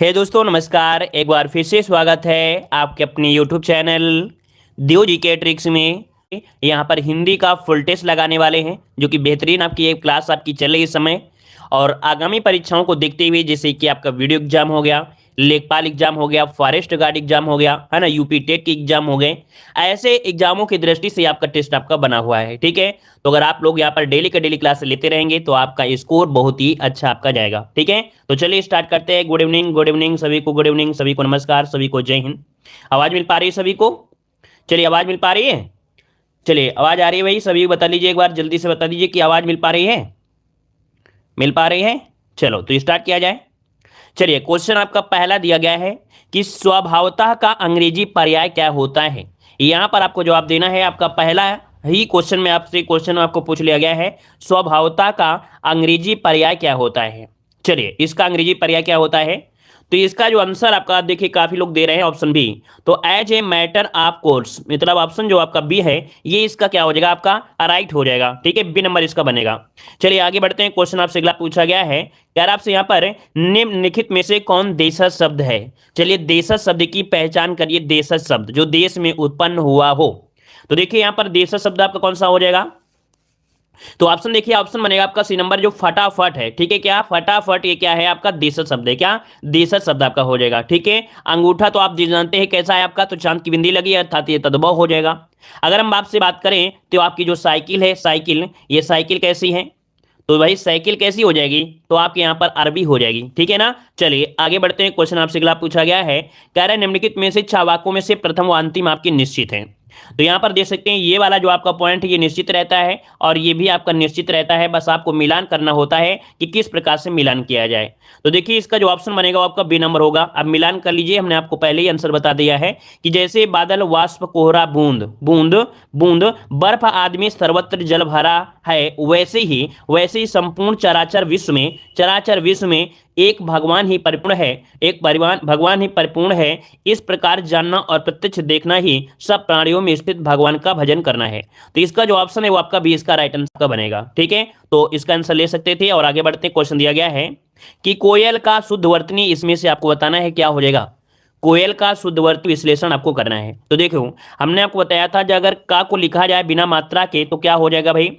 हे दोस्तों, नमस्कार। एक बार फिर से स्वागत है आपके अपने यूट्यूब चैनल दियो जी के ट्रिक्स में। यहाँ पर हिंदी का फुल टेस्ट लगाने वाले हैं, जो कि बेहतरीन आपकी एक क्लास आपकी चल रही इस समय। और आगामी परीक्षाओं को देखते हुए, जैसे कि आपका वीडियो एग्जाम हो गया, लेखपाल एग्जाम हो गया, फॉरेस्ट गार्ड एग्जाम हो गया, है ना, यूपी टेट के एग्जाम हो गए। ऐसे एग्जामों की दृष्टि से आपका टेस्ट आपका बना हुआ है, ठीक है। तो अगर आप लोग यहाँ पर डेली का डेली क्लास लेते रहेंगे तो आपका स्कोर बहुत ही अच्छा आपका जाएगा, ठीक है। तो चलिए स्टार्ट करते हैं। गुड इवनिंग सभी को, गुड इवनिंग सभी को, नमस्कार सभी को, जय हिंद। आवाज मिल पा रही है सभी को? चलिए, आवाज मिल पा रही है? चलिए, आवाज आ रही है भाई? सभी बता लीजिए, एक बार जल्दी से बता दीजिए कि आवाज मिल पा रही है। मिल पा रही है? चलो तो स्टार्ट किया जाए। चलिए, क्वेश्चन आपका पहला दिया गया है कि स्वभावतः का अंग्रेजी पर्याय क्या होता है। यहां पर आपको जवाब देना है। आपका पहला ही क्वेश्चन में आपसे क्वेश्चन आपको पूछ लिया गया है, स्वभावतः का अंग्रेजी पर्याय क्या होता है। चलिए, इसका अंग्रेजी पर्याय क्या होता है। तो इसका जो आंसर आपका देखिए, काफी लोग दे रहे हैं ऑप्शन बी। तो as a matter of course, मतलब ऑप्शन जो आपका बी है, ये इसका क्या हो जाएगा, आपका राइट हो जाएगा, ठीक है। बी नंबर इसका बनेगा। चलिए आगे बढ़ते हैं। क्वेश्चन आपसे अगला पूछा गया है, यार आपसे यहाँ पर निम्नलिखित में से कौन देशज शब्द है। चलिए, देशज शब्द की पहचान करिए। देशज शब्द जो देश में उत्पन्न हुआ हो। तो देखिए यहाँ पर देशज शब्द आपका कौन सा हो जाएगा। तो ऑप्शन देखिए, ऑप्शन बनेगा आपका सी नंबर, जो फटाफट है, ठीक है। क्या फटाफट, ये क्या है आपका देशज शब्द है। क्या देशज शब्द आपका हो जाएगा, ठीक है। अंगूठा तो आप जानते हैं कैसा है आपका, तो चांद की बिंदी लगी है, अर्थात ये तद्भव हो जाएगा। अगर हम आपसे बात करें तो आपकी जो साइकिल है, साइकिल, ये साइकिल कैसी है, तो भाई साइकिल कैसी हो जाएगी, तो आपके यहाँ पर अरबी हो जाएगी, ठीक है ना। चलिए आगे बढ़ते हैं। क्वेश्चन आपसे अगला पूछा गया है, कह रहे निम्नलिखित में से छावाकों में से प्रथम व अंतिम आपकी निश्चित है। तो यहाँ पर देख सकते हैं, ये वाला जो आपका पॉइंट है ये निश्चित रहता है, और ये भी आपका निश्चित रहता है। बस आपको मिलान करना होता है कि किस प्रकार से मिलान किया जाए। तो देखिए, इसका जो ऑप्शन बनेगा वो आपका बी नंबर होगा। अब मिलान कर लीजिए, हमने आपको पहले ही आंसर बता दिया है कि जैसे बादल, वाष्प, कोहरा, बूंद बूंद बूंद, बर्फ आदि सर्वत्र जल भरा है, वैसे ही संपूर्ण चराचर विश्व में एक भगवान ही परिपूर्ण है, भगवान ही परिपूर्ण है। इस प्रकार जानना और प्रत्यक्ष देखना ही सब प्राणियों में स्थित भगवान का भजन करना है। तो इसका जो ऑप्शन है वो आपका बी इसका राइट आंसर का बनेगा, ठीक है। तो इसका आंसर ले सकते थे। और आगे बढ़ते, क्वेश्चन दिया गया है कि कोयल का शुद्धवर्तनी, इसमें से आपको बताना है क्या हो जाएगा। कोयल का शुद्धवर्ती विश्लेषण आपको करना है। तो देखो, हमने आपको बताया था कि अगर का को लिखा जाए बिना मात्रा के तो क्या हो जाएगा भाई,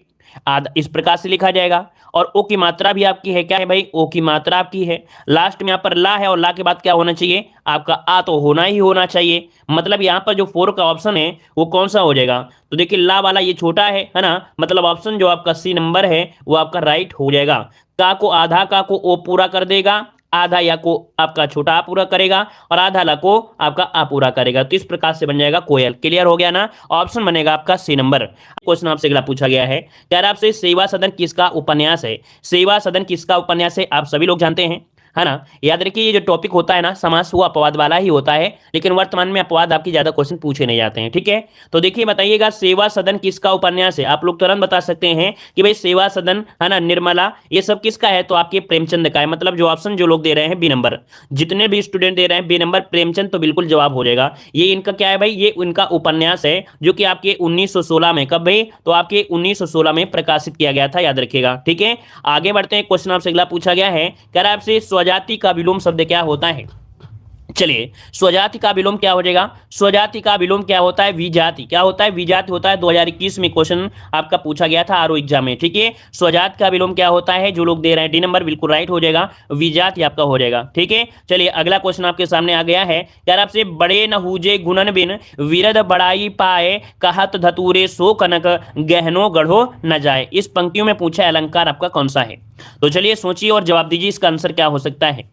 आधा इस प्रकार से लिखा जाएगा। और ओ की मात्रा भी आपकी है, क्या है भाई, ओ की मात्रा आपकी है। लास्ट में यहाँ पर ला है, और ला के बाद क्या होना चाहिए, आपका आ तो होना ही होना चाहिए। मतलब यहाँ पर जो फोर का ऑप्शन है वो कौन सा हो जाएगा। तो देखिए, ला वाला ये छोटा है ना, मतलब ऑप्शन जो आपका सी नंबर है वो आपका राइट हो जाएगा। का को आधा का को ओ पूरा कर देगा, आधा या को आपका छोटा आ पूरा करेगा, और आधा ला को आपका आ पूरा करेगा। तो इस प्रकार से बन जाएगा कोयल। क्लियर हो गया ना। ऑप्शन बनेगा आपका सी नंबर। क्वेश्चन आपसे अगला पूछा गया है, कह रहा आपसे सेवा सदन किसका उपन्यास है। सेवा सदन किसका उपन्यास है, आप सभी लोग जानते हैं, है ना। याद रखिए, ये जो टॉपिक होता है ना, समास वो अपवाद वाला ही होता है, लेकिन वर्तमान में अपवाद आपकी ज्यादा क्वेश्चन पूछे नहीं जाते हैं, ठीक है। तो देखिए, बताइएगा सेवा सदन किसका उपन्यास है। आप लोग तुरंत बता सकते हैं कि भाई सेवा सदन, है ना, निर्मला, ये सब किसका है, तो आपके प्रेमचंद का है। मतलब जो ऑप्शन जो लोग दे रहे हैं बी नंबर, जितने भी स्टूडेंट दे रहे हैं बी नंबर प्रेमचंद, तो बिल्कुल जवाब हो जाएगा। ये इनका क्या है भाई, ये उनका उपन्यास है, जो कि आपके 1916 में, कब भाई, तो आपके 1916 में प्रकाशित किया गया था, याद रखिएगा, ठीक है। आगे बढ़ते हैं। क्वेश्चन आपसे अगला पूछा गया है, कह रहा है आपसे स्वजाति का विलोम शब्द क्या होता है। चलिए, स्वजाति का विलोम क्या हो जाएगा। स्वजाति का विलोम क्या होता है, विजाति। क्या होता है, विजाति होता है। 2021 में क्वेश्चन आपका पूछा गया था आरओ एग्जाम में, ठीक है। स्वजाति का विलोम क्या होता है, जो लोग दे रहे हैं डी नंबर बिल्कुल राइट हो जाएगा, विजाति आपका हो जाएगा, ठीक है। चलिए अगला क्वेश्चन आपके सामने आ गया है, यार आपसे बड़े न हुजे गुणन बिन विरद बड़ाई पाए, कहत धतूरे सो कनक गहनो गढ़ो न जाए। इस पंक्तियों में पूछा अलंकार आपका कौन सा है। तो चलिए सोचिए और जवाब दीजिए, इसका आंसर क्या हो सकता है।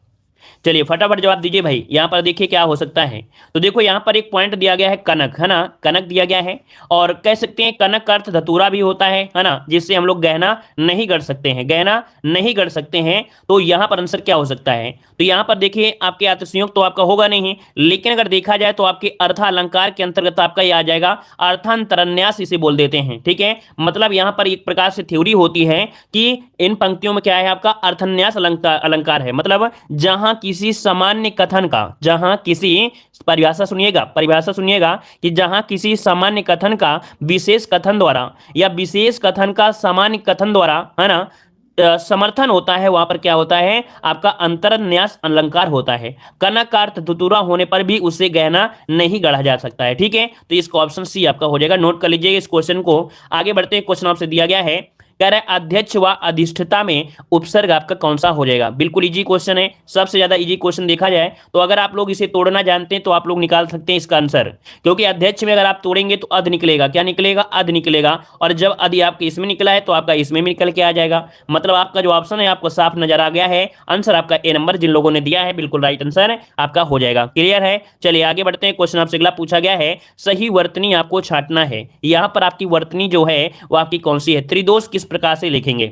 चलिए फटाफट जवाब दीजिए भाई। यहां पर देखिए क्या हो सकता है। तो देखो, यहां पर एक पॉइंट दिया गया है कनक, है ना, कनक दिया गया है, और कह सकते हैं कनक का अर्थ धतूरा भी होता है ना, जिससे हम लोग गहना नहीं गढ़ सकते हैं, गहना नहीं गढ़ सकते हैं। तो यहां पर आंसर क्या हो सकता है। तो यहां पर देखिए, आपके अर्थसंयोग तो आपका होगा नहीं, लेकिन अगर देखा जाए तो आपके अर्थ अलंकार के अंतर्गत आपका यह आ जाएगा, अर्थांतरन्यास इसे बोल देते हैं, ठीक है। मतलब यहां पर एक प्रकार से थ्योरी होती है कि इन पंक्तियों में क्या है, आपका अर्थन्यास अलंकार है। मतलब जहां किसी सामान्य कथन का, जहां किसी, परिभाषा सुनिएगा कि जहां किसी सामान्य कथन का विशेष कथन द्वारा, या विशेष कथन का सामान्य कथन द्वारा, है ना, समर्थन होता है वहां पर क्या होता है, आपका अंतरन्यास अलंकार होता है। कनक का अर्थ धतूरा होने पर भी उसे गहना नहीं गढ़ा जा सकता है। ठीक है, तो इसका ऑप्शन सी आपका हो जाएगा। नोट कर लीजिए इस क्वेश्चन को। आगे बढ़ते हैं, क्वेश्चन आपसे दिया गया है, कह रहा है अध्यक्ष व अधिष्ठता में उपसर्ग आपका कौन सा हो जाएगा। बिल्कुल इजी क्वेश्चन है, सबसे ज्यादा इजी क्वेश्चन देखा जाए तो। अगर आप लोग इसे तोड़ना जानते हैं तो आप लोग निकाल सकते हैं इसका आंसर, क्योंकि अध्यक्ष में अगर आप तोड़ेंगे तो अध निकलेगा। क्या निकलेगा? अध निकलेगा। और जब अधि आपके इसमें निकला है तो आपका इसमें भी निकल के आ जाएगा। मतलब आपका जो ऑप्शन है आपको साफ नजर आ गया है। आंसर आपका ए नंबर जिन लोगों ने दिया है बिल्कुल राइट आंसर आपका हो जाएगा। क्लियर है? चलिए आगे बढ़ते हैं। क्वेश्चन आपसे अगला पूछा गया है, सही वर्तनी आपको छांटना है। यहां पर आपकी वर्तनी जो है वो आपकी कौन सी है? त्रिदोष किस प्रकार से लिखेंगे?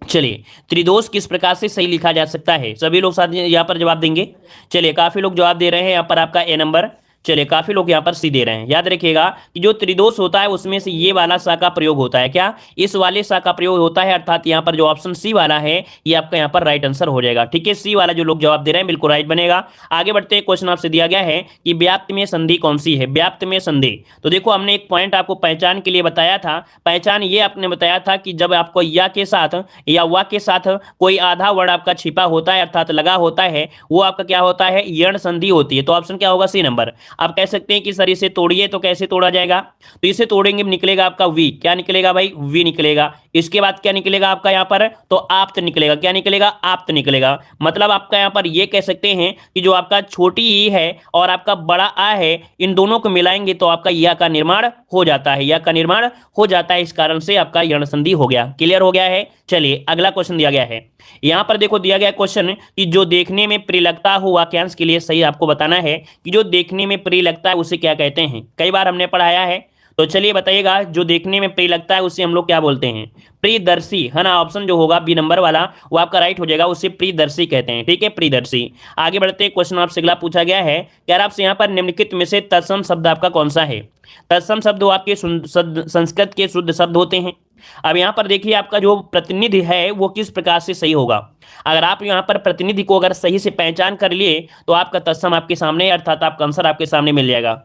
चलिए, त्रिदोष किस प्रकार से सही लिखा जा सकता है? सभी लोग साथ यहाँ पर जवाब देंगे। चलिए, काफी लोग जवाब दे रहे हैं यहाँ पर आपका ए नंबर। चलिए, काफी लोग यहाँ पर सी दे रहे हैं। याद रखिएगा कि जो त्रिदोष होता है उसमें से ये वाला सा का प्रयोग होता है। क्या? इस वाले सा का प्रयोग होता है, अर्थात यहाँ पर जो ऑप्शन सी वाला है ये आपका यहाँ पर राइट आंसर हो जाएगा। ठीक है, सी वाला जो लोग जवाब दे रहे हैं बिल्कुल राइट बनेगा। आगे बढ़ते हैं, क्वेश्चन आपसे दिया गया है कि व्याप्त में संधि कौन सी है? व्याप्त में संधि, तो देखो हमने एक पॉइंट आपको पहचान के लिए बताया था। पहचान ये आपने बताया था कि जब आपको या के साथ या वा के साथ कोई आधा वर्ण आपका छिपा होता है अर्थात लगा होता है, वो आपका क्या होता है? यण संधि होती है। तो ऑप्शन क्या होगा? C number. आप कह सकते हैं कि सर इसे तोड़िए, तो कैसे तोड़ा जाएगा? तो इसे तोड़ेंगे निकलेगा आपका वी। क्या निकलेगा भाई? वी निकलेगा। इसके बाद क्या निकलेगा आपका यहाँ पर? तो आप्त निकलेगा। क्या निकलेगा? आप्त निकलेगा। मतलब आपका यहाँ पर ये कह सकते हैं कि जो आपका छोटी ई है और आपका बड़ा आ है, इन दोनों को मिलाएंगे तो आपका या का निर्माण हो जाता है। या का निर्माण हो जाता है, इस कारण से आपका यण संधि हो गया। क्लियर हो गया है? चलिए अगला क्वेश्चन दिया गया है। यहां पर देखो दिया गया क्वेश्चन कि जो देखने में प्रिय लगता हो, वाक्यांश के लिए सही आपको बताना है कि जो देखने में प्रिय लगता है उसे क्या कहते हैं। कई बार हमने पढ़ाया है, तो चलिए बताइएगा। जो देखने में प्रिय लगता है उसे हम लोग क्या बोलते हैं? प्रियदर्शी, है ना। ऑप्शन जो होगा बी नंबर वाला वो आपका राइट हो जाएगा, उसे प्रियदर्शी कहते हैं। ठीक है, प्रियदर्शी। आगे बढ़ते हैं, क्वेश्चन आपसे अगला पूछा गया है, कह रहा आपसे यहाँ पर निम्नलिखित में से तत्सम शब्द आपका कौन सा है? तत्सम शब्द आपके संस्कृत के शुद्ध शब्द होते हैं। अब यहाँ पर देखिए आपका जो प्रतिनिधि है वो किस प्रकार से सही होगा। अगर आप यहाँ पर प्रतिनिधि को अगर सही से पहचान कर लिए तो आपका तत्सम आपके सामने अर्थात आपका आंसर आपके सामने मिल जाएगा।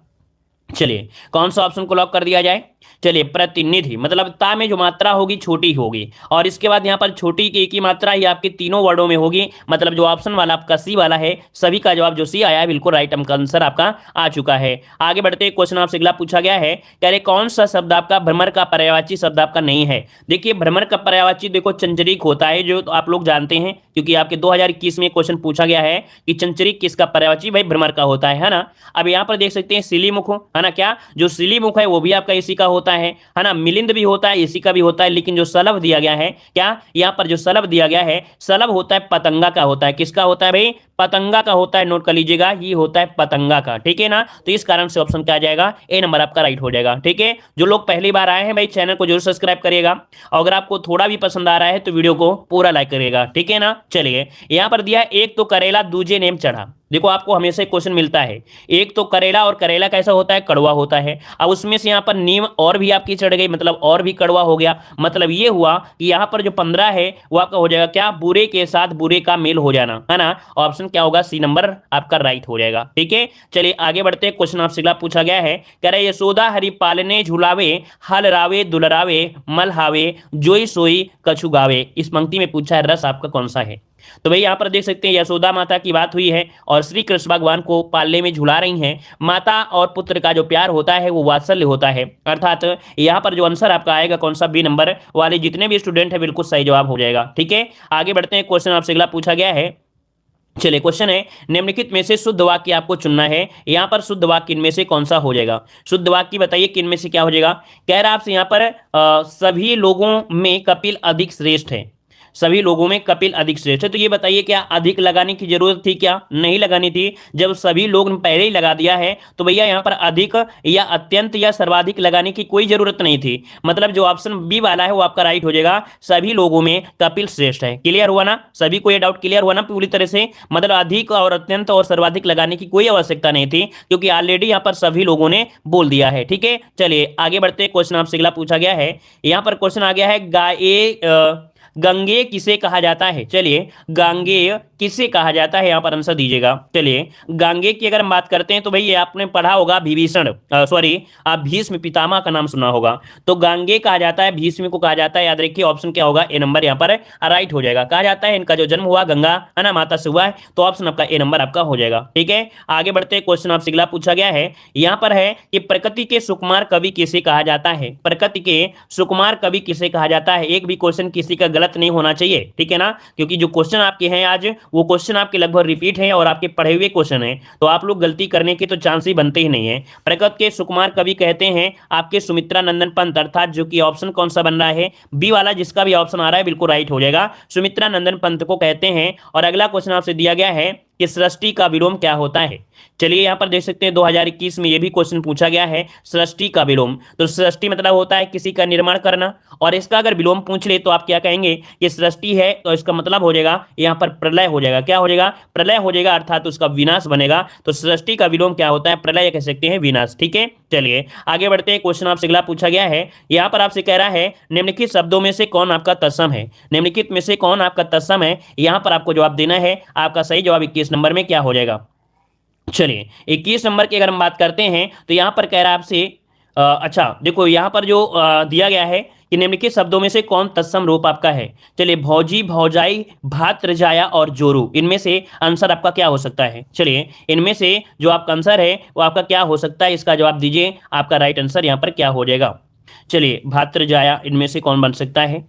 चलिए कौन सा ऑप्शन को लॉक कर दिया जाए? चलिए, प्रतिनिधि मतलब ता में जो मात्रा होगी छोटी होगी, और इसके बाद यहाँ पर छोटी की एक ही मात्रा ही आपके तीनों वर्डों में होगी। मतलब जो ऑप्शन वाला आपका सी वाला है, सभी का जवाब जो सी आया है बिल्कुल राइट आंसर आपका आ चुका है। आगे बढ़ते क्वेश्चन आपसे अगला पूछा गया है, कह रहे कौन सा शब्द आपका भ्रमर का पर्यायवाची शब्द आपका नहीं है? देखिए, भ्रमर का पर्यायवाची देखो चंचरीक होता है, जो आप लोग जानते हैं, क्योंकि आपके 2021 में क्वेश्चन पूछा गया है कि चंचरीक किसका पर्यायवाची? भाई भ्रमर का होता है ना। अब यहाँ पर देख सकते हैं सिलीमुख, है ना। क्या? जो सिलीमुख है वो भी आपका इसी का होता है ना। मिलिंद भी होता है, इसी का भी होता है। लेकिन जो सलभ दिया गया है, क्या यहाँ पर जो सलभ दिया गया है, सलभ होता है पतंगा का होता है। किसका होता है भाई? पतंगा का होता है। नोट कर लीजिएगा, ये होता है पतंगा का। ठीक है ना। तो इस कारण से ऑप्शन क्या आ जाएगा? ए नंबर आपका राइट हो जाएगा। ठीक है, जो लोग पहली बार आए हैं भाई चैनल को जरूर सब्सक्राइब करिएगा, और अगर आपको थोड़ा भी पसंद आ रहा है तो वीडियो को पूरा लाइक करिएगा। ठीक है ना। चलिए, यहाँ पर दिया एक तो करेला दूजे नेम चढ़ा। देखो आपको हमेशा क्वेश्चन मिलता है, एक तो करेला, और करेला कैसा होता है? कड़वा होता है। अब उसमें से यहाँ पर नीम और भी आपकी चढ़ गई, मतलब और भी कड़वा हो गया। मतलब ये हुआ कि यहाँ पर जो 15 है वो आपका हो जाएगा क्या? बुरे के साथ बुरे का मेल हो जाना, है ना। ऑप्शन क्या होगा? सी नंबर आपका राइट हो जाएगा। ठीक है, चलिए आगे बढ़ते हैं। क्वेश्चन आपसे अगला पूछा गया है, कह रहे यशोदा हरि पालने झुलावे, हल रावे दुलरावे, मल हावे, जोई सोई कछु गावे। इस पंक्ति में पूछा है रस आपका कौन सा है? तो भाई यहाँ पर देख सकते हैं यशोदा माता की बात हुई है और श्री कृष्ण भगवान को पालने में झुला रही हैं। माता और पुत्र का जो प्यार होता है वो वात्सल्य होता है। अर्थात यहाँ पर जो आंसर आपका आएगा कौन सा? बी नंबर वाले जितने भी स्टूडेंट है बिल्कुल सही जवाब हो जाएगा। ठीक है, आगे बढ़ते हैं। क्वेश्चन आपसे अगला पूछा गया है, चलिए क्वेश्चन है, निम्नलिखित में से शुद्ध वाक्य आपको चुनना है। यहाँ पर शुद्ध वाक्य इनमें से कौन सा हो जाएगा? शुद्ध वाक्य बताइए कि इनमें से क्या हो जाएगा? कह रहा आपसे यहाँ पर सभी लोगों में कपिल अधिक श्रेष्ठ है। सभी लोगों में कपिल अधिक श्रेष्ठ है। तो ये बताइए क्या अधिक लगाने की जरूरत थी? क्या नहीं लगानी थी? जब सभी लोग ने पहले ही लगा दिया है तो भैया यहाँ पर अधिक या अत्यंत या सर्वाधिक लगाने की कोई जरूरत नहीं थी। मतलब जो ऑप्शन बी वाला है वो आपका राइट हो जाएगा, सभी लोगों में कपिल श्रेष्ठ है। क्लियर हुआ ना? सभी को ये डाउट क्लियर हुआ ना पूरी तरह से? मतलब अधिक और अत्यंत और सर्वाधिक लगाने की कोई आवश्यकता नहीं थी, क्योंकि ऑलरेडी यहाँ पर सभी लोगों ने बोल दिया है। ठीक है, चलिए आगे बढ़ते। क्वेश्चन आपसे अगला पूछा गया है, यहाँ पर क्वेश्चन आ गया है, गंगे किसे कहा जाता है? चलिए, गांगेय किसे कहा जाता है, यहां पर आंसर दीजिएगा। चलिए, गांगे की अगर हम बात करते हैं तो भाई ये आपने पढ़ा होगा, विभीषण सॉरी आप भीष्म पितामह का नाम सुना होगा। तो गांगे कहा जाता है, भीष्म को कहा जाता है। याद रखिए ऑप्शन क्या होगा, ए नंबर यहाँ पर राइट हो जाएगा। कहा जाता है इनका जो जन्म हुआ गंगा है ना माता से हुआ है, तो ऑप्शन आपका ए नंबर आपका हो जाएगा। ठीक है, आगे बढ़ते हैं। क्वेश्चन आपसे अगला पूछा गया है, यहाँ पर है कि प्रकृति के सुकुमार कवि किसे कहा जाता है। प्रकृति के सुकुमार कवि किसे कहा जाता है। एक भी क्वेश्चन किसी का गलत नहीं होना चाहिए, ठीक है ना, क्योंकि जो क्वेश्चन आपके हैं आज वो क्वेश्चन आपके लगभग रिपीट हैं और आपके पढ़े हुए क्वेश्चन हैं, तो आप लोग गलती करने के तो चांस ही बनते ही नहीं है। प्रकृति के सुकुमार कवि कहते हैं आपके सुमित्रा नंदन पंत, अर्थात जो कि ऑप्शन कौन सा बन रहा है, बी वाला, जिसका भी ऑप्शन आ रहा है बिल्कुल राइट हो जाएगा। सुमित्रा नंदन पंत को कहते हैं। और अगला क्वेश्चन आपसे दिया गया है कि सृष्टि का विलोम क्या होता है। चलिए यहाँ पर देख सकते हैं 2021 में ये भी क्वेश्चन पूछा गया है, सृष्टि का विलोम। तो सृष्टि मतलब होता है किसी का निर्माण करना, और इसका अगर विलोम पूछ ले तो आप क्या कहेंगे, कि सृष्टि है तो इसका मतलब हो जाएगा यहाँ पर प्रलय हो जाएगा। क्या हो जाएगा, प्रलय हो जाएगा, अर्थात उसका विनाश बनेगा। तो सृष्टि का विलोम क्या होता है, प्रलय कह सकते हैं, विनाश। ठीक है, चलिए आगे बढ़ते हैं। क्वेश्चन आपसे अगला पूछा गया है, यहाँ पर आपसे कह रहा है निम्नलिखित शब्दों में से कौन आपका तत्सम है। निम्नलिखित में से कौन आपका तत्सम है, यहाँ पर आपको जवाब देना है। आपका सही जवाब 21 नंबर में क्या हो जाएगा। चलिए 21 नंबर की अगर हम बात करते हैं तो यहां पर कह रहा है आपसे अच्छा देखो यहां पर जो दिया गया है कि निम्नलिखित शब्दों में से कौन तत्सम रूप आपका है। चलिए, भौजी, भौजाई, भातृजाया और जोरू, इनमें से आंसर आपका क्या हो सकता है। चलिए, इनमें से जो आपका आंसर है वो आपका क्या हो सकता है, इसका जवाब दीजिए। आपका राइट आंसर यहां पर क्या हो जाएगा। चलिए, भातृजाया इनमें से कौन बन सकता है।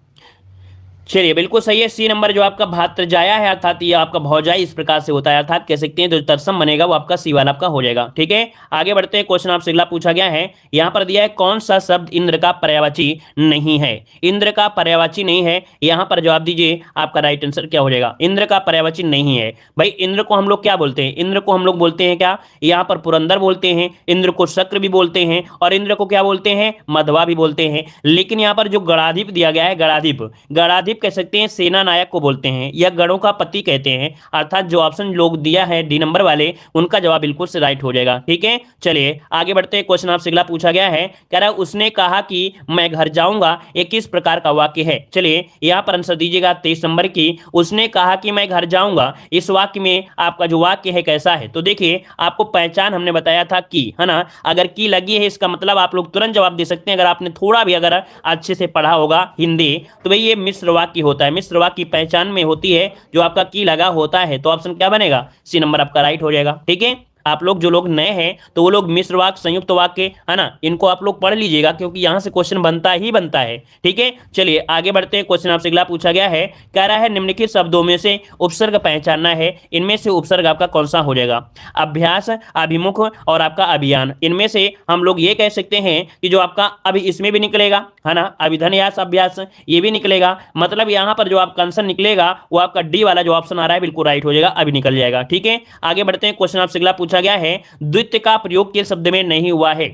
चलिए, बिल्कुल सही है, सी नंबर जो आपका भातृजाया है, अर्थात ये आपका भौजाई इस प्रकार से होता है, अर्थात कह सकते हैं जो तत्सम बनेगा वो आपका सी वाला आपका हो जाएगा। ठीक है, आगे बढ़ते हैं। क्वेश्चन आपसे अगला पूछा गया है, यहाँ पर दिया है कौन सा शब्द इंद्र का पर्यायवाची नहीं है। इंद्र का पर्यायवाची नहीं है, यहाँ पर जवाब दीजिए। आपका राइट आंसर क्या हो जाएगा, इंद्र का पर्यायवाची नहीं है। भाई इंद्र को हम लोग क्या बोलते हैं, इंद्र को हम लोग बोलते हैं क्या, यहाँ पर पुरंदर बोलते हैं, इंद्र को शक्र भी बोलते हैं, और इंद्र को क्या बोलते हैं, मधवा भी बोलते हैं। लेकिन यहाँ पर जो गणाधिप दिया गया है, गणाधिप, गणाधिप कह सकते हैं सेना नायक को बोलते हैं, या गणों का पति कहते हैं। अर्थात जो ऑप्शन लोग दिया है डी नंबर वाले, उनका जवाब बिल्कुल से राइट हो जाएगा। ठीक है, चलिए आगे बढ़ते हैं। क्वेश्चन आपसे अगला पूछा गया है, कह रहा है उसने कहा कि मैं घर जाऊंगा, ये किस प्रकार का वाक्य है। चलिए यहां पर आंसर दीजिएगा 23 नंबर की, उसने कहा कि मैं घर जाऊंगा, इस वाक्य में आपका जो वाक्य है कैसा है। तो देखिए आपको पहचान हमने बताया था की, है ना, अगर की लगी है इसका मतलब आप लोग तुरंत जवाब दे सकते हैं। अगर आपने थोड़ा भी अगर अच्छे से पढ़ा होगा हिंदी, तो भाई ये मिश्र वाक्य होता है। मिश्र वाक्य की पहचान में होती है जो आपका की लगा होता है, तो ऑप्शन क्या बनेगा, सी नंबर आपका राइट हो जाएगा। ठीक है, आप लोग जो लोग नए हैं तो वो लोग मिश्र वाक्य, संयुक्त वाक्य, है ना, इनको आप लोग पढ़ लीजिएगा, क्योंकि यहां से क्वेश्चन बनता ही बनता है। ठीक है, चलिए आगे बढ़ते हैं। क्वेश्चन आपसे अगला पूछा गया है, कह रहा है निम्नलिखित शब्दों में से उपसर्ग पहचानना है, इनमें से उपसर्ग आपका कौन सा हो जाएगा। अभ्यास, अभिमुख और आपका अभियान, इनमें से हम लोग ये कह सकते हैं कि जो आपका अभी इसमें भी निकलेगा, है ना, अभिधन्यास, अभ्यास, ये भी निकलेगा। मतलब यहां पर जो आपका आंसर निकलेगा वो आपका डी वाला जो ऑप्शन आ रहा है बिल्कुल राइट हो जाएगा, अभी निकल जाएगा। ठीक है, आगे बढ़ते हैं। क्वेश्चन आपसे अगला पूछा गया है, द्वित्व का प्रयोग किस शब्द में नहीं हुआ है।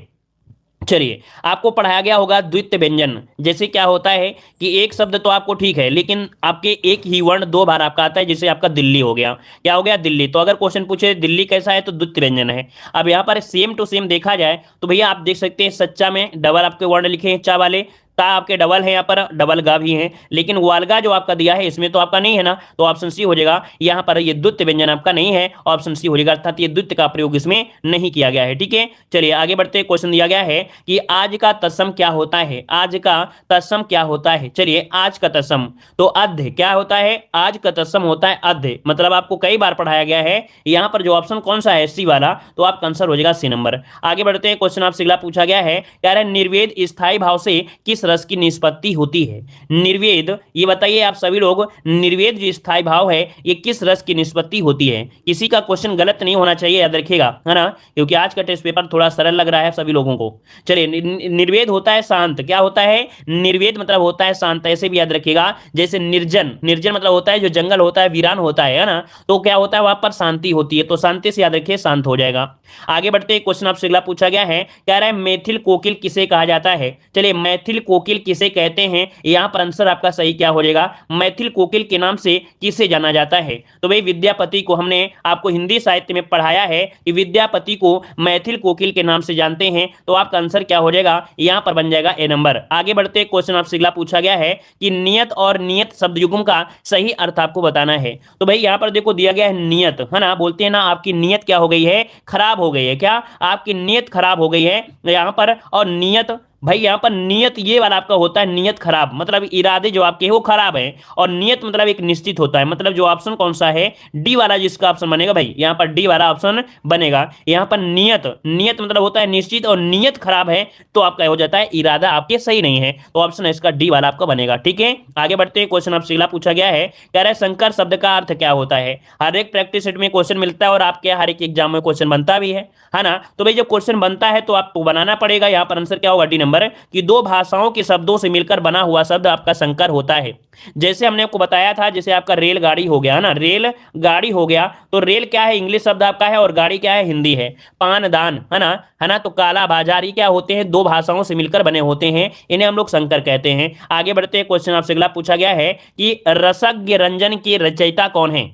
चलिए, आपको पढ़ाया गया होगा द्वित्व व्यंजन, जैसे क्या होता है कि एक शब्द तो आपको ठीक है, लेकिन आपके एक ही वर्ण दो बार आपका आता है, जैसे आपका दिल्ली हो गया। क्या हो गया, दिल्ली। तो अगर क्वेश्चन पूछे दिल्ली कैसा है, तो द्वित्व व्यंजन है। अब यहाँ पर सेम टू सेम देखा जाए तो भैया आप देख सकते हैं सच्चा में डबल आपके वर्ण लिखे हैं, चा वाले, ता आपके डबल है, यहाँ पर डबल गा भी है, लेकिन वालगा जो आपका दिया है इसमें तो आपका नहीं है ना, तो ऑप्शन सी हो जाएगा। यहाँ पर ये द्वित्व व्यंजन आपका नहीं है, ऑप्शन सी हो जाएगा, अर्थात ये द्वित्व का प्रयोग इसमें नहीं किया गया है। ठीक है, चलिए आगे बढ़ते। क्वेश्चन दिया गया है कि आज का तत्सम क्या होता है। आज का तत्सम क्या होता है। चलिए, आज का तत्सम तो अध्य क्या होता है, आज का तत्सम होता है अध्य, मतलब आपको कई बार पढ़ाया गया है। यहाँ पर जो ऑप्शन कौन सा है, सी वाला, तो आपका आंसर हो जाएगा सी नंबर। आगे बढ़ते हैं। क्वेश्चन आपसे अगला पूछा गया है, कह रहा है निर्वेद स्थायी भाव से किस रस की निष्पत्ति होती है। निर्वेद, ये बताइए आप सभी लोग, निर्वेद जो स्थायी भाव है ये किस रस की निष्पत्ति होती है। किसी का क्वेश्चन गलत नहीं होना चाहिए, याद रखिएगा, है ना, क्योंकि आज का टेस्ट पेपर थोड़ा सरल लग रहा है सभी लोगों को। चलिए, निर्वेद होता है शांत। क्या होता है, निर्वेद मतलब होता है शांत। ऐसे भी याद रखिएगा, जैसे निर्जन, निर्जन मतलब होता है जो जंगल होता है, वीरान होता है ना, तो क्या होता है वहां पर शांति होती है, तो शांति से याद रखिए शांत हो जाएगा। आगे बढ़ते। क्वेश्चन आपसे अगला पूछा गया है, कह रहा है मैथिल कोकिल किसे कहा जाता है। चलिए, मैथिल कोकिल किसे कहते हैं? यहाँ पर आंसर आपका सही क्या हो जाएगा? मैथिल कोकिल के नाम से किसे जाना जाता है? तो भाई विद्यापति को हमने आपको हिंदी साहित्य में पढ़ाया है कि विद्यापति को मैथिल कोकिल के नाम से जानते हैं। तो आपका आंसर क्या हो जाएगा? यहाँ पर बन जाएगा ए नंबर। आगे बढ़ते क्वेश्चन आपसे अगला पूछा गया है कि नियत और नियत शब्द युग्म का सही अर्थ आपको बताना है। तो भाई यहाँ पर देखो दिया गया है नियत, है ना, बोलते हैं ना आपकी नियत क्या हो गई है? खराब हो गई है। क्या आपकी नियत खराब हो गई है यहाँ पर? और नियत भाई यहाँ पर नियत ये वाला आपका होता है नियत खराब, मतलब इरादे जो आपके हैं वो खराब है। और नियत मतलब एक निश्चित होता है, मतलब जो ऑप्शन कौन सा है? डी वाला जिसका ऑप्शन बनेगा भाई, यहाँ पर डी वाला ऑप्शन बनेगा। यहाँ पर नियत, नियत मतलब होता है निश्चित, और नियत खराब है तो आपका हो जाता है इरादा आपके सही नहीं है। तो ऑप्शन इसका डी वाला आपका बनेगा। ठीक है, आगे बढ़ते हैं। क्वेश्चन आपसे अगला पूछा गया है, कह रहा है संकर शब्द का अर्थ क्या होता है? हर एक प्रैक्टिस सेट में क्वेश्चन मिलता है और आपके हर एक एग्जाम में क्वेश्चन बनता भी है ना। तो भाई जब क्वेश्चन बनता है तो आपको बनाना पड़ेगा। यहाँ पर आंसर क्या होगा? डी नंबर, कि दो भाषाओं के शब्दों से मिलकर बना हुआ शब्द आपका संकर होता है। जैसे हमने आपको बताया था, जैसे आपका रेलगाड़ी हो गया, है ना, रेल गाड़ी हो गया, तो रेल क्या है? इंग्लिश शब्द आपका है, और गाड़ी क्या है? हिंदी है। पानदान, है ना, तो काला बाजारी क्या होते हैं? दो भाषाओं से मिलकर बने होते हैं, इन्हें हम लोग संकर कहते हैं। आगे बढ़ते हैं। क्वेश्चन आपसे अगला पूछा गया है कि रसज्ञ रंजन के रचयिता कौन है?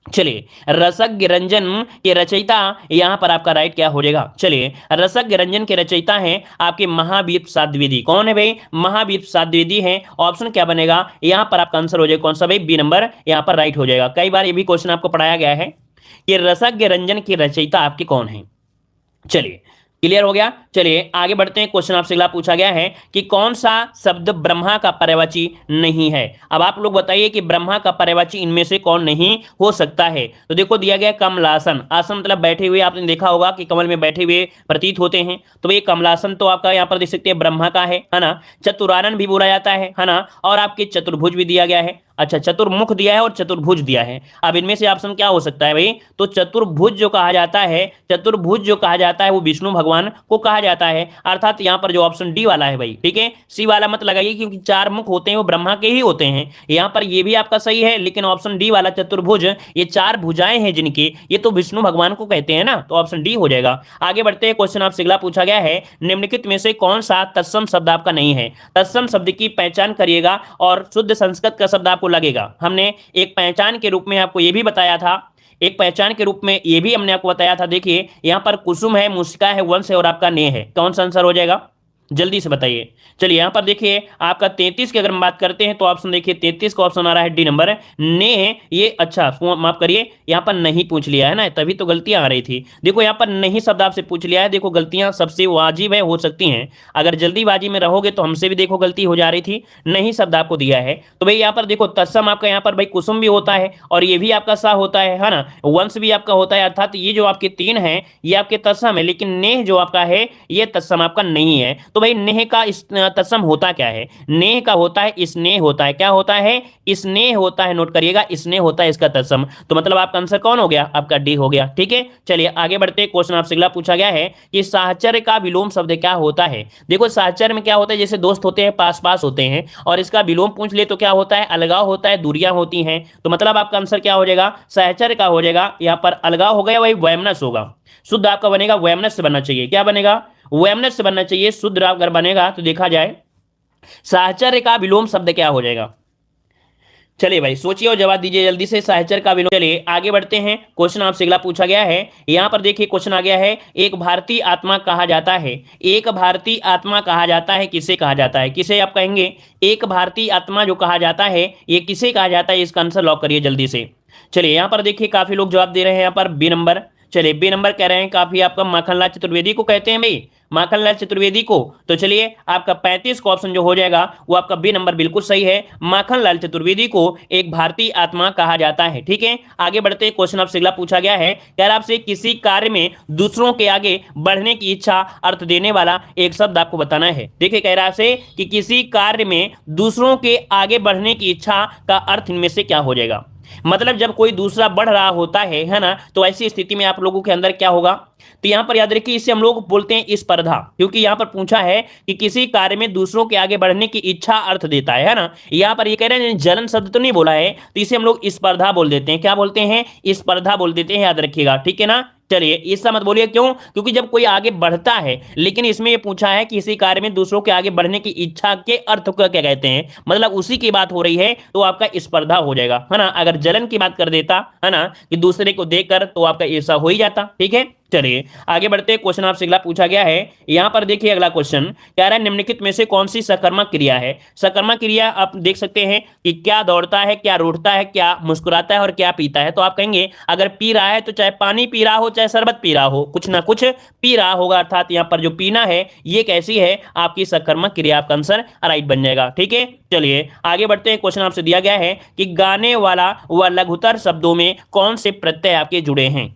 चलिए, रसज्ञ रंजन के रचयिता यहां पर आपका राइट क्या हो जाएगा? चलिए, रसज्ञ रंजन के रचयिता हैं आपके महावीर प्रसाद द्विवेदी। कौन है भाई? महावीर प्रसाद द्विवेदी हैं। ऑप्शन क्या बनेगा यहां पर? आपका आंसर हो जाएगा कौन सा भाई? बी नंबर यहां पर राइट हो जाएगा। कई बार ये भी क्वेश्चन आपको पढ़ाया गया है कि रसज्ञ रंजन के रचयिता आपके कौन है। चलिए, क्लियर हो गया। चलिए आगे बढ़ते हैं। क्वेश्चन आपसे अगला पूछा गया है कि कौन सा शब्द ब्रह्मा का पर्यायवाची नहीं है? अब आप लोग बताइए कि ब्रह्मा का पर्यायवाची इनमें से कौन नहीं हो सकता है? तो देखो दिया गया कमलासन। आसन मतलब बैठे हुए, आपने देखा होगा कि कमल में बैठे हुए प्रतीत होते हैं। तो ये कमलासन तो आपका यहाँ पर देख सकते हैं ब्रह्मा का है ना। चतुरानन भी बोला जाता है ना। और आपके चतुर्भुज भी दिया गया है। अच्छा, चतुर्मुख दिया है और चतुर्भुज दिया है। अब इनमें से ऑप्शन क्या हो सकता है भाई? तो चतुर्भुज जो कहा जाता है, चतुर्भुज जो कहा जाता है वो विष्णु भगवान को कहा जाता है। अर्थात यहाँ पर जो ऑप्शन डी वाला है भाई, ठीक है, सी वाला मत लगाइए, क्योंकि चार मुख होते हैं वो ब्रह्मा के ही होते हैं। यहाँ पर ये भी आपका सही है, लेकिन ऑप्शन डी वाला चतुर्भुज, ये चार भुजाएं हैं जिनकी, ये तो विष्णु भगवान को कहते हैं ना। तो ऑप्शन डी हो जाएगा। आगे बढ़ते हैं। क्वेश्चन आपसे अगला पूछा गया है, निम्नलिखित में से कौन सा तत्सम शब्द आपका नहीं है? तत्सम शब्द की पहचान करिएगा और शुद्ध संस्कृत का शब्द आपको लगेगा। हमने एक पहचान के रूप में आपको यह भी बताया था, एक पहचान के रूप में यह भी हमने आपको बताया था। देखिए यहां पर कुसुम है, मुस्का है, वंश है और आपका ने है। कौन सा आंसर हो जाएगा? जल्दी से बताइए। चलिए यहां पर देखिए आपका 33 की अगर हम बात करते हैं तो ऑप्शन देखिए 33 का ऑप्शन आ रहा है डी नंबर, ने है ये। अच्छा माफ करिए, यहां पर नहीं पूछ लिया है ना, तभी तो गलतियां आ रही थी। देखो यहां पर नहीं शब्द आपसे पूछ लिया है। देखो गलतियां सबसे वाजिब है, हो सकती हैं। अगर जल्दीबाजी में रहोगे तो हमसे भी देखो गलती हो जा रही थी। नहीं शब्द आपको दिया है। तो भाई यहाँ पर देखो तत्सम आपका यहाँ पर भाई कुसुम भी होता है और ये भी आपका सा होता है ना, वंश भी आपका होता है। अर्थात ये जो आपके तीन है ये आपके तत्सम है, लेकिन नेह जो आपका है ये तत्सम आपका नहीं है। तो भाई नेह का तत्सम होता क्या है? नेह का होता है स्नेह होता है। क्या होता है? स्नेह होता है। नोट करिएगा, स्नेह होता है इसका तत्सम। तो मतलब आपका आंसर कौन हो गया? आपका डी हो गया। ठीक है, चलिए आगे बढ़ते हैं। क्वेश्चन आपसे अगला पूछा गया है कि साहचर्य का विलोम शब्द क्या होता है? देखो साहचर्य में क्या होता है? जैसे दोस्त होते हैं, पास पास होते हैं, और इसका विलोम पूछ ले तो क्या होता है? अलगाव होता है, दूरियां होती हैं। तो मतलब आपका आंसर क्या हो जाएगा? साहचर्य का हो जाएगा यहाँ पर अलगाव हो गया, वही वैमनस्य होगा। शुद्ध आपका बनेगा वैमनस्य से बनना चाहिए। क्या बनेगा? वैमनस्य से बनना चाहिए। शुद्ध अगर बनेगा तो देखा जाए साहचर्य का विलोम शब्द क्या हो जाएगा? चलिए भाई सोचिए और जवाब दीजिए जल्दी से। साहचर्य का विलोम। चलिए आगे बढ़ते हैं। क्वेश्चन आपसे अगला पूछा गया है, यहां पर देखिए क्वेश्चन आ गया है, एक भारतीय आत्मा कहा जाता है। एक भारतीय आत्मा कहा जाता है, किसे कहा जाता है? किसे आप कहेंगे? एक भारतीय आत्मा जो कहा जाता है ये किसे कहा जाता है? इसका आंसर लॉक करिए जल्दी से। चलिए यहां पर देखिए काफी लोग जवाब दे रहे हैं। यहाँ पर बी नंबर। चलिए बी नंबर कह रहे हैं काफी, आपका माखनलाल चतुर्वेदी को कहते हैं भाई, माखनलाल चतुर्वेदी को। तो चलिए आपका 35 का ऑप्शन जो हो जाएगा वो आपका बी नंबर बिल्कुल सही है। माखनलाल चतुर्वेदी को एक भारतीय आत्मा कहा जाता है। ठीक है, आगे बढ़ते हैं। क्वेश्चन आपसे अगला पूछा गया है, यार आपसे किसी कार्य में दूसरों के आगे बढ़ने की इच्छा अर्थ देने वाला एक शब्द आपको बताना है। देखिए कह रहा है कि किसी कार्य में दूसरों के आगे बढ़ने की इच्छा का अर्थ इनमें से क्या हो जाएगा? मतलब जब कोई दूसरा बढ़ रहा होता है ना, तो ऐसी स्थिति में आप लोगों के अंदर क्या होगा? तो यहां पर याद रखिए इसे हम लोग बोलते हैं स्पर्धा, क्योंकि यहां पर पूछा है कि किसी कार्य में दूसरों के आगे बढ़ने की इच्छा अर्थ देता है ना। यहां पर ये कह रहे हैं जलन शब्द तो नहीं बोला है, तो इसे हम लोग स्पर्धा बोल देते हैं। क्या बोलते हैं? स्पर्धा बोल देते हैं, याद रखिएगा। ठीक है ना, चलिए इसका मत बोलिए, क्यों? क्योंकि जब कोई आगे बढ़ता है, लेकिन इसमें ये पूछा है कि इसी कार्य में दूसरों के आगे बढ़ने की इच्छा के अर्थ को क्या कहते हैं, मतलब उसी की बात हो रही है, तो आपका स्पर्धा हो जाएगा, है ना। अगर जलन की बात कर देता, है ना, कि दूसरे को देखकर, तो आपका ईर्ष्या हो ही जाता। ठीक है, चलिए आगे बढ़ते हैं। क्वेश्चन आपसे अगला पूछा गया है, यहां पर देखिए अगला क्वेश्चन कह रहा है निम्नलिखित में से कौन सी सकर्मक क्रिया है। सकर्मक क्रिया आप देख सकते हैं कि क्या दौड़ता है, क्या रोटता है, क्या मुस्कुराता है और क्या पीता है। तो आप कहेंगे अगर पी रहा है तो चाहे पानी पी रहा हो चाहे शरबत पी रहा हो, कुछ ना कुछ पी रहा होगा, अर्थात यहाँ पर जो पीना है ये कैसी है, आपकी सकर्मक क्रिया। आपका आंसर राइट बन जाएगा। ठीक है, चलिए आगे बढ़ते हैं। क्वेश्चन आपसे दिया गया है कि गाने वाला व लघुतर शब्दों में कौन से प्रत्यय आपके जुड़े हैं।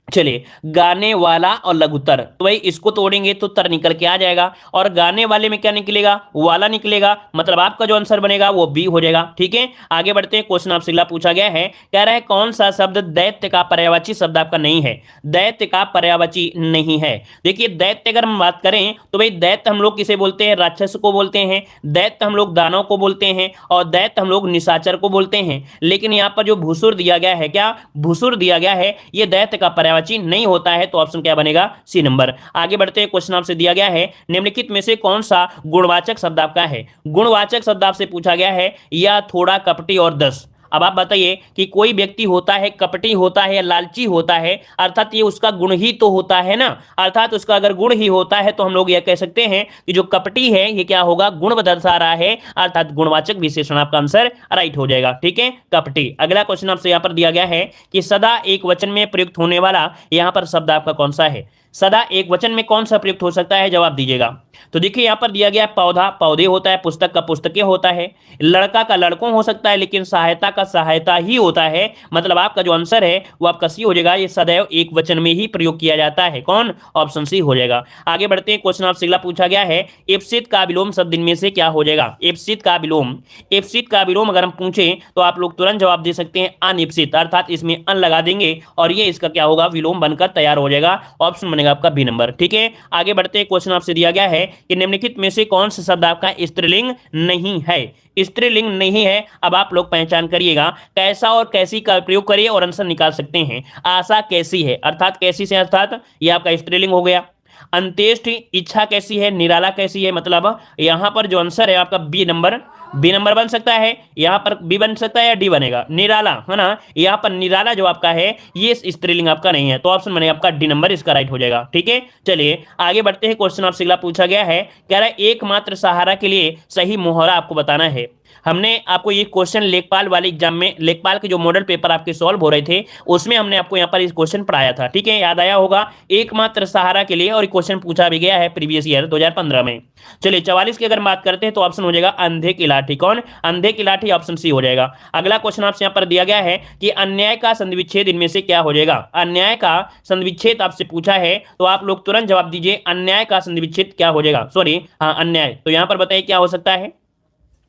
चलिए, गाने वाला और लघुतर, तो भाई इसको तोड़ेंगे तो तर निकल के आ जाएगा, और गाने वाले में क्या निकलेगा, वाला निकलेगा, मतलब आपका जो आंसर बनेगा वो बी हो जाएगा। ठीक है, आगे बढ़ते हैं। क्वेश्चन आपसे अगला पूछा गया है, कह रहा है कौन सा शब्द दैत्य का पर्यायवाची शब्द आपका नहीं है। दैत्य का पर्यायवाची नहीं है। देखिए दैत्य अगर हम बात करें तो भाई दैत्य हम लोग किसे बोलते हैं, राक्षस को बोलते हैं, दैत्य हम लोग दानव को बोलते हैं, और दैत्य हम लोग निशाचर को बोलते हैं। लेकिन यहाँ पर जो भूसुर दिया गया है, क्या भूसुर दिया गया है, ये दैत्य का पर्यायवाची नहीं होता है, तो ऑप्शन क्या बनेगा, सी नंबर। आगे बढ़ते हैं। क्वेश्चन आपसे दिया गया है निम्नलिखित में से कौन सा गुणवाचक शब्द आपका है। गुणवाचक शब्द आपसे पूछा गया है, या थोड़ा, कपटी और 10। अब आप बताइए कि कोई व्यक्ति होता है कपटी होता है या लालची होता है, अर्थात ये उसका गुण ही तो होता है ना, अर्थात उसका अगर गुण ही होता है तो हम लोग यह कह सकते हैं कि जो कपटी है ये क्या होगा, गुण दर्शा रहा है, अर्थात गुणवाचक विशेषण। आपका आंसर राइट हो जाएगा। ठीक है, कपटी। अगला क्वेश्चन आपसे यहां पर दिया गया है कि सदा एक वचन में प्रयुक्त होने वाला यहां पर शब्द आपका कौन सा है। सदा एक वचन में कौन सा प्रयुक्त हो सकता है, जवाब दीजिएगा। तो देखिए यहां पर दिया गया पौधा पौधे होता है, पुस्तक का पुस्तकें होता है, लड़का का लड़कों हो सकता है, लेकिन सहायता का सहायता ही होता है, मतलब आपका जो आंसर है वो आपका सी हो जाएगा। ये सदैव एक वचन में ही प्रयोग किया जाता है, कौन, ऑप्शन सी हो जाएगा। आगे बढ़ते हैं। क्वेश्चन आपसे अगला पूछा गया है, इप्सित का विलोम शब्द इनमें से क्या हो जाएगा। इप्सित का विलोम, इप्सित का विलोम अगर हम पूछें तो आप लोग तुरंत जवाब दे सकते हैं अनिप्सित, अर्थात इसमें अन लगा देंगे और ये इसका क्या होगा, विलोम बनकर तैयार हो जाएगा। ऑप्शन बनेगा आपका बी नंबर। ठीक है, आगे बढ़ते हैं। क्वेश्चन आपसे दिया गया है कि निम्नलिखित में से कौन सा शब्द आपका स्त्रीलिंग नहीं है। स्त्रीलिंग नहीं है, अब आप लोग पहचान करिएगा, कैसा और कैसी का प्रयोग करिए और आंसर निकाल सकते हैं। आशा कैसी है, अर्थात कैसी से, अर्थात ये आपका स्त्रीलिंग हो गया। अंत्येष्टि इच्छा कैसी है, निराला कैसी है, मतलब यहां पर जो आंसर है आपका बी नंबर, बी नंबर बन सकता है, यहां पर बी बन सकता है या डी बनेगा, निराला, है ना। यहां पर निराला जो आपका है ये स्त्रीलिंग आपका नहीं है, तो ऑप्शन बनेगा आपका डी नंबर, इसका राइट हो जाएगा। ठीक है, चलिए आगे बढ़ते हैं। क्वेश्चन आपसे अगला पूछा गया है, कह रहा है एकमात्र सहारा के लिए सही मोहरा आपको बताना है। हमने आपको ये क्वेश्चन लेखपाल वाले एग्जाम में, लेखपाल के जो मॉडल पेपर आपके सॉल्व हो रहे थे उसमें हमने आपको यहाँ पर इस क्वेश्चन पढ़ाया था। ठीक है, याद आया होगा, एकमात्र सहारा के लिए, और क्वेश्चन पूछा भी गया है प्रीवियस ईयर 2015 में। चलिए 44 की अगर बात करते हैं तो ऑप्शन हो जाएगा अंधे की लाठी, कौन, अंधे की लाठी, ऑप्शन सी हो जाएगा। अगला क्वेश्चन आपसे यहाँ पर दिया गया है कि अन्याय का संधिविच्छेद इनमें से क्या हो जाएगा। अन्याय का संधिविच्छेद आपसे पूछा है, तो आप लोग तुरंत जवाब दीजिए, अन्याय का संधिविच्छेद क्या हो जाएगा, सॉरी हाँ अन्याय, तो यहाँ पर बताइए क्या हो सकता है।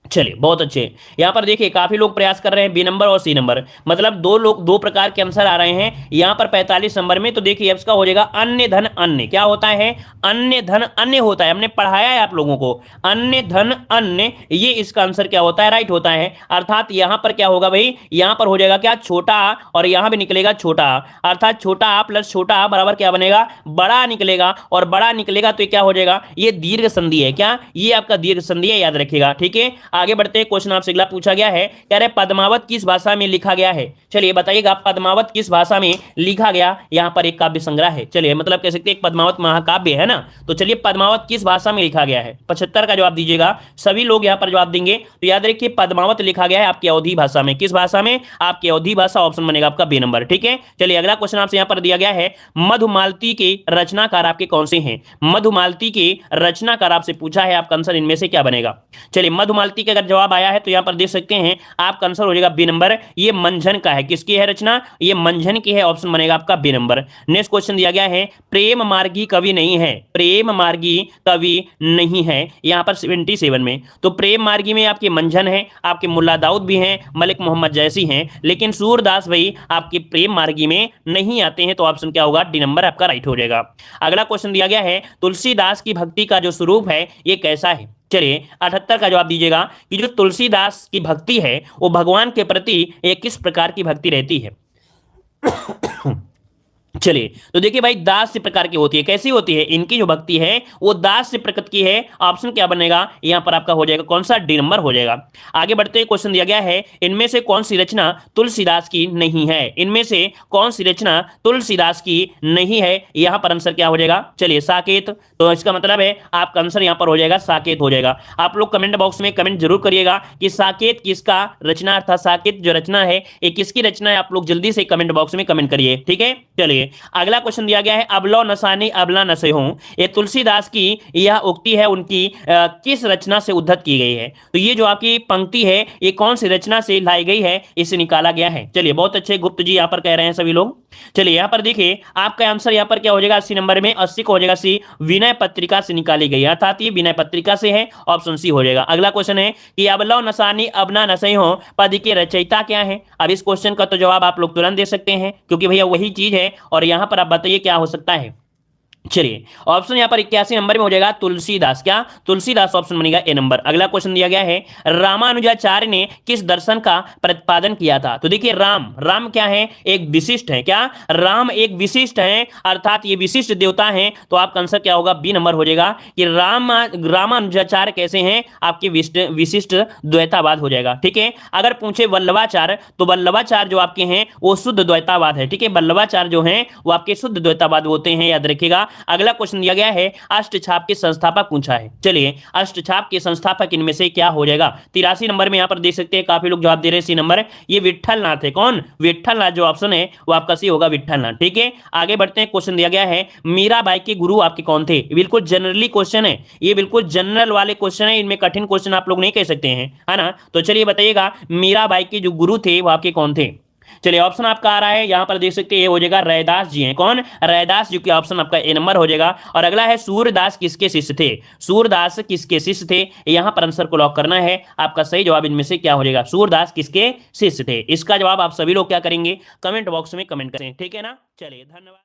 चलिए बहुत अच्छे, यहां पर देखिए काफी लोग प्रयास कर रहे हैं बी नंबर और सी नंबर, मतलब दो प्रकार के आंसर आ रहे हैं यहां पर 45 नंबर में। तो देखिए इसका हो जाएगा अन्य धन अन्य, क्या होता है, अन्य धन अन्य होता है, हमने पढ़ाया है आप लोगों को, अन्य धन अन्य, ये इसका आंसर क्या होता है, राइट होता है। अर्थात यहां पर क्या होगा भाई, यहां पर हो जाएगा क्या, छोटा आ, और यहां भी निकलेगा छोटा आ, अर्थात छोटा आ प्लस छोटा आ बराबर क्या बनेगा, बड़ा निकलेगा, और बड़ा निकलेगा तो क्या हो जाएगा, ये दीर्घ संधि है, क्या, ये आपका दीर्घ संधि है, याद रखिएगा। ठीक है, आगे बढ़ते हैं। क्वेश्चन आपसे अगला पूछा गया है, कह रहे पद्मावत किस भाषा में लिखा गया है। चलिए बताइएगा पद्मावत किस भाषा में लिखा गया। यहां पर एक काव्य संग्रह है, चलिए मतलब कह सकते हैं एक पद्मावत महाकाव्य है ना, तो चलिए पद्मावत किस भाषा में लिखा गया है। 75 का जवाब दीजिएगा, सभी लोग यहां पर जवाब देंगे। तो याद रखिए पद्मावत लिखा गया है आपकी अवधी भाषा में, किस भाषा में, आपकी अवधी भाषा, ऑप्शन बनेगा आपका बी नंबर। ठीक है, चलिए अगला क्वेश्चन आपसे यहां पर दिया गया है, मधुमालती के रचनाकार आपके कौन से हैं। मधुमालती के रचनाकार आपसे पूछा है, आपका आंसर इनमें से क्या बनेगा। चलिए मधुमालती का अगर जवाब आया है तो यहां पर देख सकते हैं आपका आंसर हो जाएगा बी नंबर, ये मंझन का है, किसकी है रचना, ये मंझन की है, ऑप्शन बनेगा आपका बी नंबर। नेक्स्ट क्वेश्चन दिया गया है, प्रेम मार्गी कवि नहीं है, प्रेम मार्गी कवि नहीं है, यहां पर 77 में। तो प्रेम मार्गी में आपके मंझन है, आपके मुल्ला दाऊद भी हैं, मलिक मोहम्मद जैसी हैं, लेकिन सूरदास भाई आपके प्रेम मार्गी में नहीं आते हैं, तो ऑप्शन क्या होगा, डी नंबर आपका राइट हो जाएगा। अगला क्वेश्चन दिया गया है, तुलसीदास की भक्ति का जो स्वरूप है ये कैसा है। चलिए 78 का जवाब दीजिएगा कि जो तुलसीदास की भक्ति है वो भगवान के प्रति एक किस प्रकार की भक्ति रहती है। चलिए, तो देखिए भाई, दास्य प्रकार की होती है। कैसी होती है? इनकी जो भक्ति है वो दास्य प्रकृति की है। ऑप्शन क्या बनेगा यहां पर आपका? हो जाएगा कौन सा? डी नंबर हो जाएगा। आगे बढ़ते हुए क्वेश्चन दिया गया है, इनमें से कौन सी रचना तुलसीदास की नहीं है? इनमें से कौन सी रचना तुलसीदास की नहीं है? यहां पर आंसर क्या हो जाएगा? चलिए, साकेत। तो इसका मतलब है आपका आंसर यहां पर हो जाएगा साकेत हो जाएगा। आप लोग कमेंट बॉक्स में कमेंट जरूर करिएगा कि साकेत किसका रचना, अर्थात साकेत जो रचना है ये किसकी रचना है। आप लोग जल्दी से कमेंट बॉक्स में कमेंट करिए, ठीक है। चलिए, अगला क्वेश्चन दिया गया है, अबलो नसानी अबला नसे हूं, ये तुलसीदास की यह उक्ति है उनकी किस रचना से उद्धत की गई है? तो ये जो आपकी पंक्ति है ये कौन सी रचना से लाई गई है, इसे निकाला गया है। चलिए, बहुत अच्छे गुप्त जी यहाँ पर कह रहे हैं सभी लोग। चलिए, यहाँ पर देखिए आपका आंसर यहाँ पर क्या हो जाएगा? 80 नंबर में 80 को हो जाएगा सी, विनय पत्रिका से निकाली गई, अर्थात ये विनय पत्रिका से है। ऑप्शन सी हो जाएगा। अगला क्वेश्चन है कि अबलो नसानी अबना नसई हो पद के रचयिता क्या है? अब इस क्वेश्चन का तो जवाब आप लोग तुरंत दे सकते हैं, क्योंकि भैया वही चीज है। और यहां पर आप बताइए क्या हो सकता है। चलिए, ऑप्शन यहां पर 81 नंबर में हो जाएगा तुलसीदास। क्या? तुलसीदास ऑप्शन बनेगा ए नंबर। अगला क्वेश्चन दिया गया है, रामानुजाचार्य ने किस दर्शन का प्रतिपादन किया था? तो देखिए, राम, राम क्या है? एक विशिष्ट है। क्या? राम एक विशिष्ट है, अर्थात ये विशिष्ट देवता है। तो आपका आंसर क्या होगा? बी नंबर हो जाएगा कि रामानुजाचार्य कैसे हैं? आपके विशिष्ट द्वैतावाद हो जाएगा, ठीक है। अगर पूछे वल्लभाचार्य, तो वल्लभाचार्य जो आपके हैं वो शुद्ध द्वैतावाद है, ठीक है। वल्लभाचार्य जो हैं वो आपके शुद्ध द्वैतावाद होते हैं, याद रखिएगा। अगला क्वेश्चन दिया गया है, अष्टछाप के संस्थापक पूछा है। चलिए, अष्टछाप के संस्थापक इनमें से क्या हो जाएगा? 83 नंबर में यहां पर देख सकते हैं, काफी लोग जवाब दे रहे हैं सी नंबर। ये विट्ठल नाथ है। कौन? विट्ठल नाथ। जो ऑप्शन है वो आपका सी होगा, विट्ठल नाथ, ठीक है। आगे बढ़ते हैं, क्वेश्चन दिया गया है, मीराबाई के गुरु आपके कौन थे? बिल्कुल जनरली क्वेश्चन है, ये बिल्कुल जनरल वाले क्वेश्चन है, इनमें कठिन क्वेश्चन आप लोग नहीं कह सकते हैं, है ना। तो चलिए बताइएगा, मीराबाई के जो गुरु थे वो आपके कौन थे? चलिए, ऑप्शन आपका आ रहा है यहां पर देख सकते हैं, ये हो जाएगा रैदास जी हैं। कौन? रैदास जी की ऑप्शन आपका ए नंबर हो जाएगा। और अगला है, सूरदास किसके शिष्य थे? सूरदास किसके शिष्य थे? यहां पर आंसर को लॉक करना है। आपका सही जवाब इनमें से क्या हो जाएगा? सूरदास किसके शिष्य थे? इसका जवाब आप सभी लोग क्या करेंगे? कमेंट बॉक्स में कमेंट करें, ठीक है ना। चलिए, धन्यवाद।